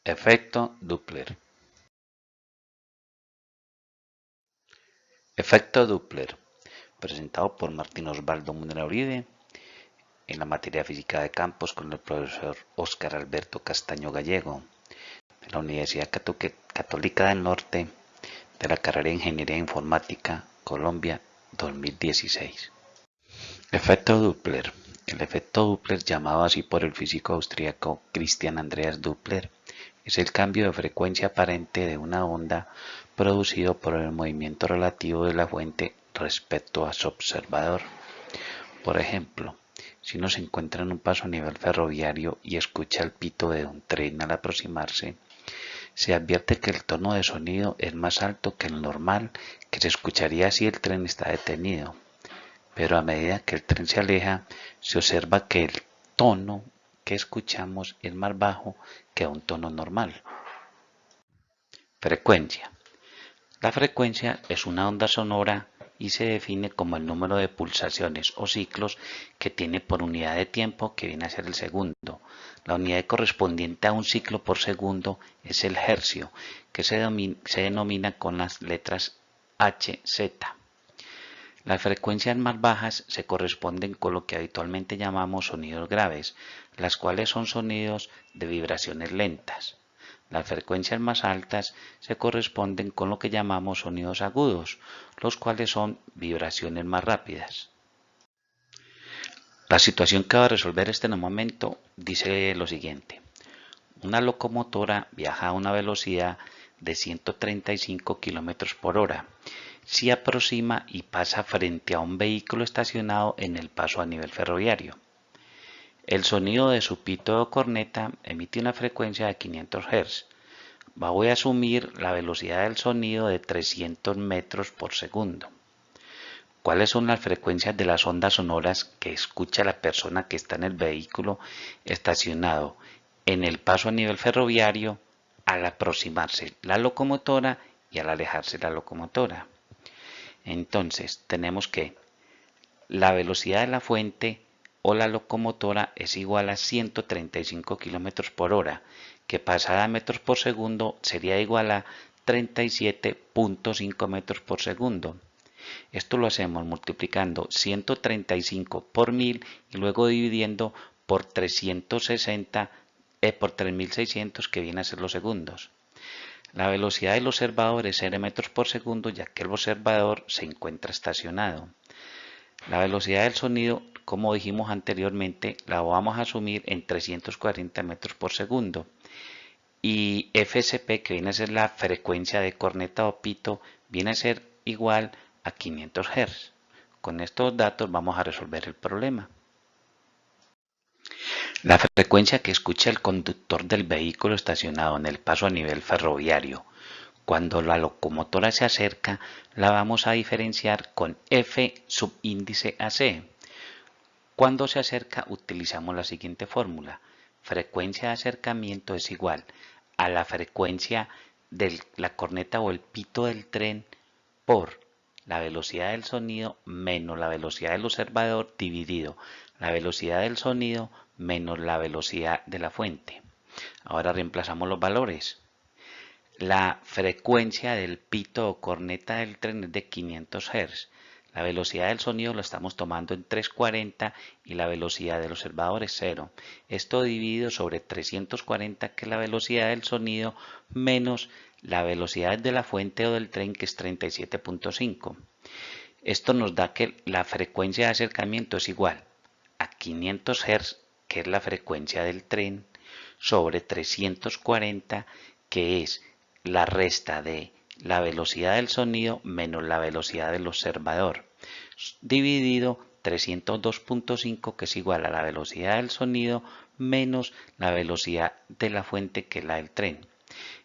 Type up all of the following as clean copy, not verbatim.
Efecto Doppler. Efecto Doppler, presentado por Martín Osvaldo Munera Uribe en la materia física de campos con el profesor Óscar Alberto Castaño Gallego, de la Universidad Católica del Norte, de la carrera de Ingeniería Informática, Colombia, 2016. Efecto Doppler. El efecto Doppler, llamado así por el físico austríaco Christian Andreas Doppler, es el cambio de frecuencia aparente de una onda producido por el movimiento relativo de la fuente respecto a su observador. Por ejemplo, si uno se encuentra en un paso a nivel ferroviario y escucha el pito de un tren al aproximarse, se advierte que el tono de sonido es más alto que el normal que se escucharía si el tren está detenido. Pero a medida que el tren se aleja, se observa que el tono que escuchamos es más bajo que un tono normal. Frecuencia. La frecuencia es una onda sonora y se define como el número de pulsaciones o ciclos que tiene por unidad de tiempo, que viene a ser el segundo. La unidad correspondiente a un ciclo por segundo es el hercio, que se denomina con las letras Hz. Las frecuencias más bajas se corresponden con lo que habitualmente llamamos sonidos graves, las cuales son sonidos de vibraciones lentas. Las frecuencias más altas se corresponden con lo que llamamos sonidos agudos, los cuales son vibraciones más rápidas. La situación que va a resolver en momento dice lo siguiente. Una locomotora viaja a una velocidad de 135 km por hora. Se aproxima y pasa frente a un vehículo estacionado en el paso a nivel ferroviario. El sonido de su pito o corneta emite una frecuencia de 500 Hz. Voy a asumir la velocidad del sonido de 300 metros por segundo. ¿Cuáles son las frecuencias de las ondas sonoras que escucha la persona que está en el vehículo estacionado en el paso a nivel ferroviario al aproximarse la locomotora y al alejarse la locomotora? Entonces tenemos que la velocidad de la fuente o la locomotora es igual a 135 km por hora, que pasada a metros por segundo sería igual a 37.5 metros por segundo. Esto lo hacemos multiplicando 135 por 1000 y luego dividiendo por 360 por 3600, que viene a ser los segundos. La velocidad del observador es 0 metros por segundo, ya que el observador se encuentra estacionado. La velocidad del sonido, como dijimos anteriormente, la vamos a asumir en 340 metros por segundo. Y FSP, que viene a ser la frecuencia de corneta o pito, viene a ser igual a 500 Hz. Con estos datos vamos a resolver el problema. La frecuencia que escucha el conductor del vehículo estacionado en el paso a nivel ferroviario cuando la locomotora se acerca la vamos a diferenciar con F subíndice AC. Cuando se acerca utilizamos la siguiente fórmula. Frecuencia de acercamiento es igual a la frecuencia de la corneta o el pito del tren por la velocidad del sonido menos la velocidad del observador dividido la velocidad del sonido menos la velocidad de la fuente. Ahora reemplazamos los valores. La frecuencia del pito o corneta del tren es de 500 Hz. La velocidad del sonido lo estamos tomando en 340 y la velocidad del observador es 0. Esto dividido sobre 340, que es la velocidad del sonido, menos la velocidad de la fuente o del tren, que es 37.5. Esto nos da que la frecuencia de acercamiento es igual a 500 Hz, que es la frecuencia del tren, sobre 340, que es la resta de la velocidad del sonido menos la velocidad del observador, dividido 302.5, que es igual a la velocidad del sonido menos la velocidad de la fuente, que es la del tren.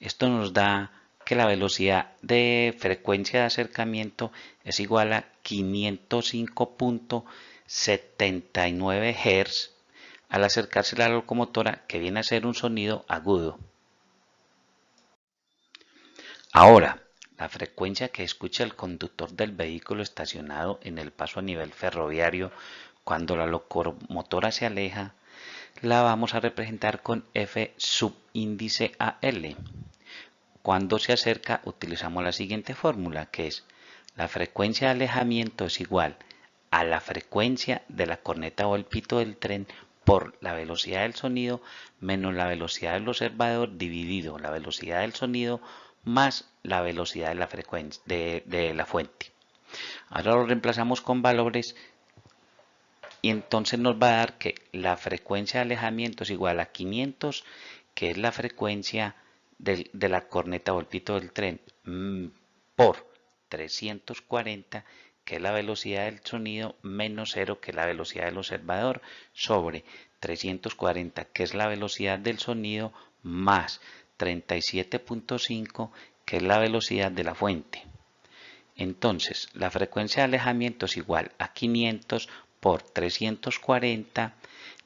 Esto nos da que la velocidad de frecuencia de acercamiento es igual a 505.79 Hz al acercarse a la locomotora, que viene a ser un sonido agudo. Ahora, la frecuencia que escucha el conductor del vehículo estacionado en el paso a nivel ferroviario cuando la locomotora se aleja la vamos a representar con F subíndice AL. Cuando se acerca utilizamos la siguiente fórmula, que es la frecuencia de alejamiento es igual a la frecuencia de la corneta o el pito del tren por la velocidad del sonido menos la velocidad del observador dividido la velocidad del sonido más la velocidad de la frecuencia de la fuente. Ahora lo reemplazamos con valores y entonces nos va a dar que la frecuencia de alejamiento es igual a 500, que es la frecuencia de la corneta o el pito del tren, por 340, que es la velocidad del sonido, menos 0, que es la velocidad del observador, sobre 340, que es la velocidad del sonido, más 37.5, que es la velocidad de la fuente. Entonces, la frecuencia de alejamiento es igual a 500 por 340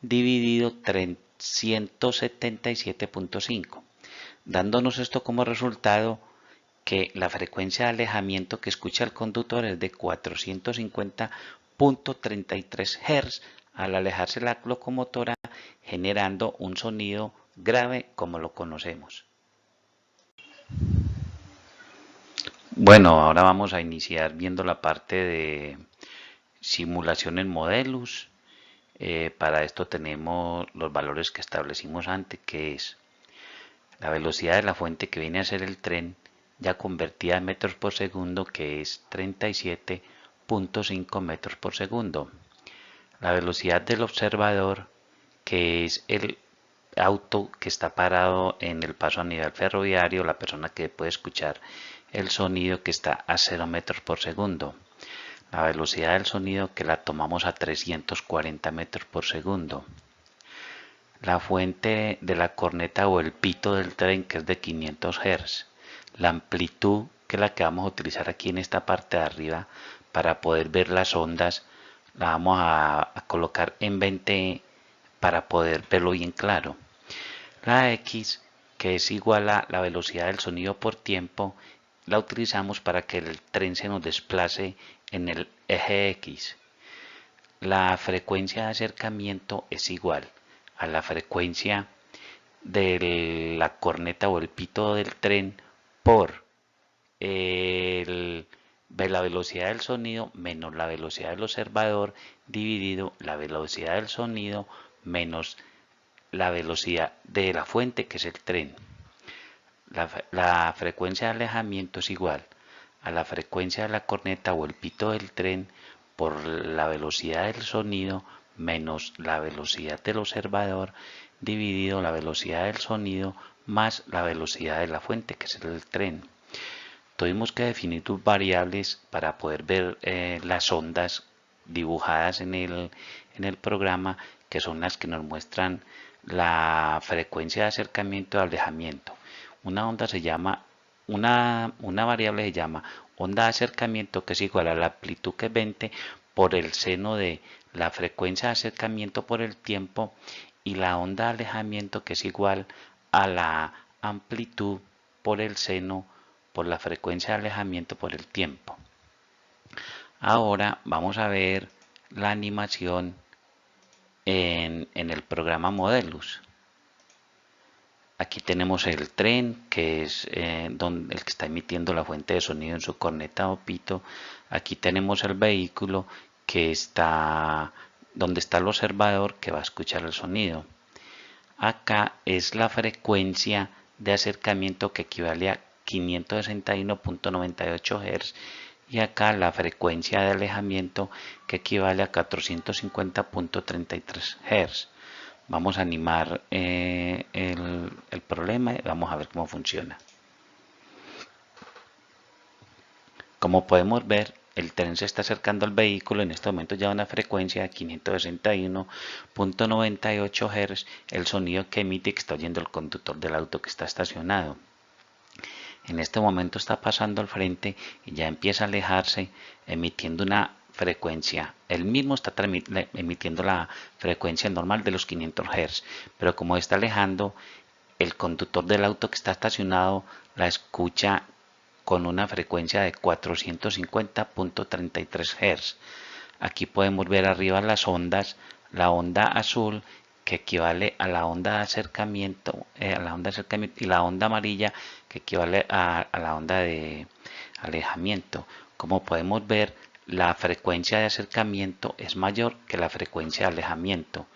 dividido 377.5, dándonos esto como resultado que la frecuencia de alejamiento que escucha el conductor es de 450.33 Hz al alejarse la locomotora, generando un sonido grave como lo conocemos. Bueno, ahora vamos a iniciar viendo la parte de simulación en Modelus. Para esto tenemos los valores que establecimos antes, que es la velocidad de la fuente que viene a ser el tren, ya convertida en metros por segundo, que es 37.5 metros por segundo. La velocidad del observador, que es el auto que está parado en el paso a nivel ferroviario, la persona que puede escuchar el sonido, que está a 0 metros por segundo. La velocidad del sonido, que la tomamos a 340 metros por segundo. La fuente de la corneta o el pito del tren, que es de 500 Hz. La amplitud, que es la que vamos a utilizar aquí en esta parte de arriba para poder ver las ondas, la vamos a colocar en 20 para poder verlo bien claro. La X, que es igual a la velocidad del sonido por tiempo, la utilizamos para que el tren se nos desplace en el eje X. La frecuencia de acercamiento es igual a la frecuencia de la corneta o el pito del tren por la velocidad del sonido menos la velocidad del observador dividido la velocidad del sonido menos la velocidad de la fuente, que es el tren. La frecuencia de alejamiento es igual a la frecuencia de la corneta o el pito del tren por la velocidad del sonido menos la velocidad del observador dividido la velocidad del sonido más la velocidad de la fuente, que es el tren. Tuvimos que definir tus variables para poder ver las ondas dibujadas en el programa, que son las que nos muestran la frecuencia de acercamiento y alejamiento. Una variable se llama onda de acercamiento, que es igual a la amplitud, que es 20 por el seno de la frecuencia de acercamiento por el tiempo, y la onda de alejamiento, que es igual a la amplitud por el seno por la frecuencia de alejamiento por el tiempo. Ahora vamos a ver la animación en el programa Modelus. Aquí tenemos el tren, que es el que está emitiendo la fuente de sonido en su corneta o pito. Aquí tenemos el vehículo, que está donde está el observador, que va a escuchar el sonido. Acá es la frecuencia de acercamiento, que equivale a 561.98 Hz, y acá la frecuencia de alejamiento, que equivale a 450.33 Hz. Vamos a animar el problema y vamos a ver cómo funciona. Como podemos ver, el tren se está acercando al vehículo. En este momento ya una frecuencia de 561.98 Hz, el sonido que emite, que está oyendo el conductor del auto que está estacionado. En este momento está pasando al frente y ya empieza a alejarse, emitiendo una frecuencia. Él mismo está emitiendo la frecuencia normal de los 500 Hz, pero como está alejando, el conductor del auto que está estacionado la escucha con una frecuencia de 450.33 Hz. Aquí podemos ver arriba las ondas. La onda azul que equivale a la onda de acercamiento, y la onda amarilla que equivale a la onda de alejamiento. Como podemos ver, la frecuencia de acercamiento es mayor que la frecuencia de alejamiento.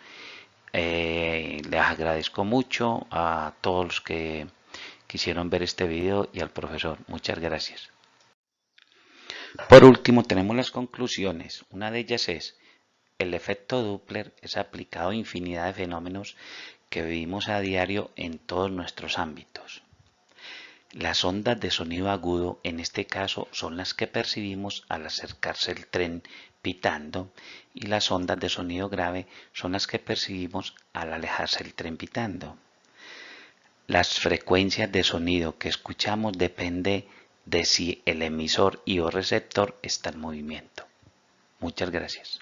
Les agradezco mucho a todos los que quisieron ver este video y al profesor. Muchas gracias. Por último, tenemos las conclusiones. Una de ellas es: el efecto Doppler es aplicado a infinidad de fenómenos que vivimos a diario en todos nuestros ámbitos. Las ondas de sonido agudo, en este caso, son las que percibimos al acercarse el tren pitando, y las ondas de sonido grave son las que percibimos al alejarse el tren pitando. Las frecuencias de sonido que escuchamos depende de si el emisor y o receptor está en movimiento. Muchas gracias.